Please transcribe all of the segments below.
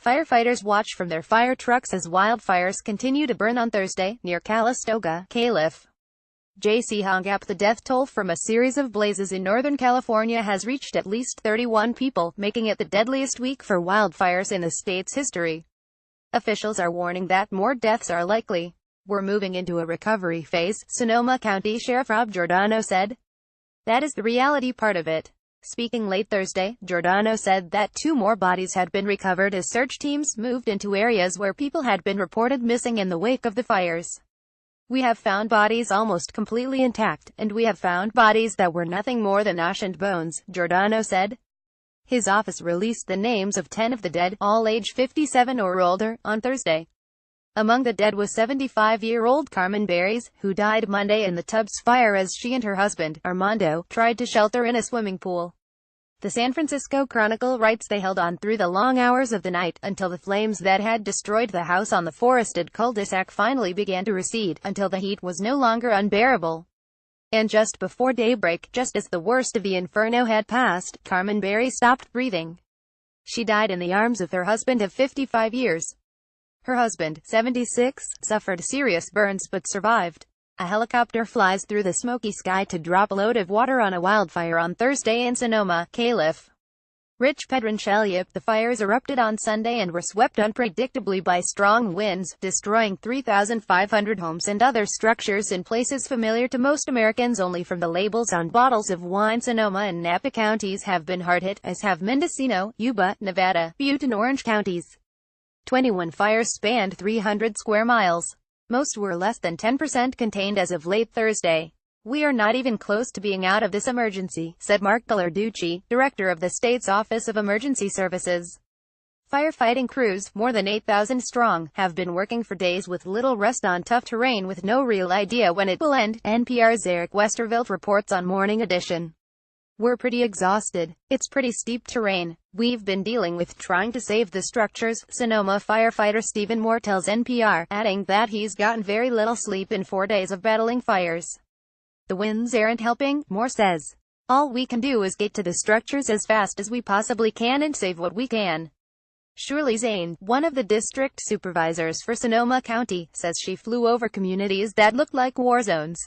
Firefighters watched from their fire trucks as wildfires continue to burn on Thursday, near Calistoga, Calif. JC Hongap. The death toll from a series of blazes in Northern California has reached at least 31 people, making it the deadliest week for wildfires in the state's history. Officials are warning that more deaths are likely. "We're moving into a recovery phase," Sonoma County Sheriff Rob Giordano said. "That is the reality part of it." Speaking late Thursday, Giordano said that 2 more bodies had been recovered as search teams moved into areas where people had been reported missing in the wake of the fires. "We have found bodies almost completely intact, and we have found bodies that were nothing more than ash and bones," Giordano said. His office released the names of 10 of the dead, all age 57 or older, on Thursday. Among the dead was 75-year-old Carmen Berries, who died Monday in the Tubbs fire as she and her husband, Armando, tried to shelter in a swimming pool. The San Francisco Chronicle writes they held on through the long hours of the night, until the flames that had destroyed the house on the forested cul-de-sac finally began to recede, until the heat was no longer unbearable. And just before daybreak, just as the worst of the inferno had passed, Carmen Berry stopped breathing. She died in the arms of her husband of 55 years. Her husband, 76, suffered serious burns but survived. A helicopter flies through the smoky sky to drop a load of water on a wildfire on Thursday in Sonoma, Calif. Rich Pedronchelia. The fires erupted on Sunday and were swept unpredictably by strong winds, destroying 3,500 homes and other structures in places familiar to most Americans only from the labels on bottles of wine. Sonoma and Napa counties have been hard hit, as have Mendocino, Yuba, Nevada, Butte and Orange counties. 21 fires spanned 300 square miles. Most were less than 10% contained as of late Thursday. "We are not even close to being out of this emergency," said Mark Gallarducci, director of the state's Office of Emergency Services. Firefighting crews, more than 8,000 strong, have been working for days with little rest on tough terrain with no real idea when it will end, NPR's Eric Westervelt reports on Morning Edition. "We're pretty exhausted. It's pretty steep terrain. We've been dealing with trying to save the structures," Sonoma firefighter Stephen Moore tells NPR, adding that he's gotten very little sleep in 4 days of battling fires. "The winds aren't helping," Moore says. "All we can do is get to the structures as fast as we possibly can and save what we can." Shirley Zane, one of the district supervisors for Sonoma County, says she flew over communities that looked like war zones.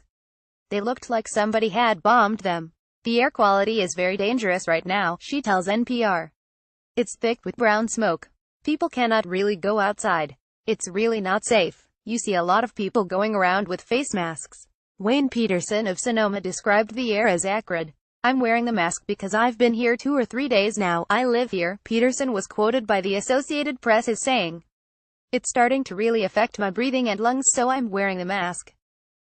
"They looked like somebody had bombed them. The air quality is very dangerous right now," she tells NPR. "It's thick with brown smoke. People cannot really go outside. It's really not safe. You see a lot of people going around with face masks." Wayne Peterson of Sonoma described the air as acrid. "I'm wearing the mask because I've been here 2 or 3 days now. I live here," Peterson was quoted by the Associated Press as saying. "It's starting to really affect my breathing and lungs, so I'm wearing the mask.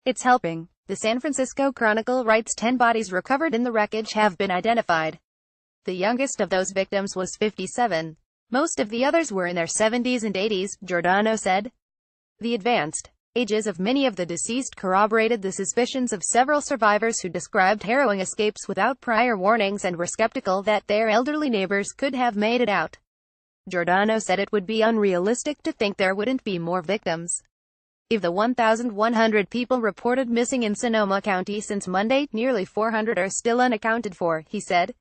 It's helping." The San Francisco Chronicle writes 10 bodies recovered in the wreckage have been identified. The youngest of those victims was 57. Most of the others were in their 70s and 80s, Giordano said. The advanced ages of many of the deceased corroborated the suspicions of several survivors who described harrowing escapes without prior warnings and were skeptical that their elderly neighbors could have made it out. Giordano said it would be unrealistic to think there wouldn't be more victims. Of the 1,100 people reported missing in Sonoma County since Monday, nearly 400 are still unaccounted for, he said.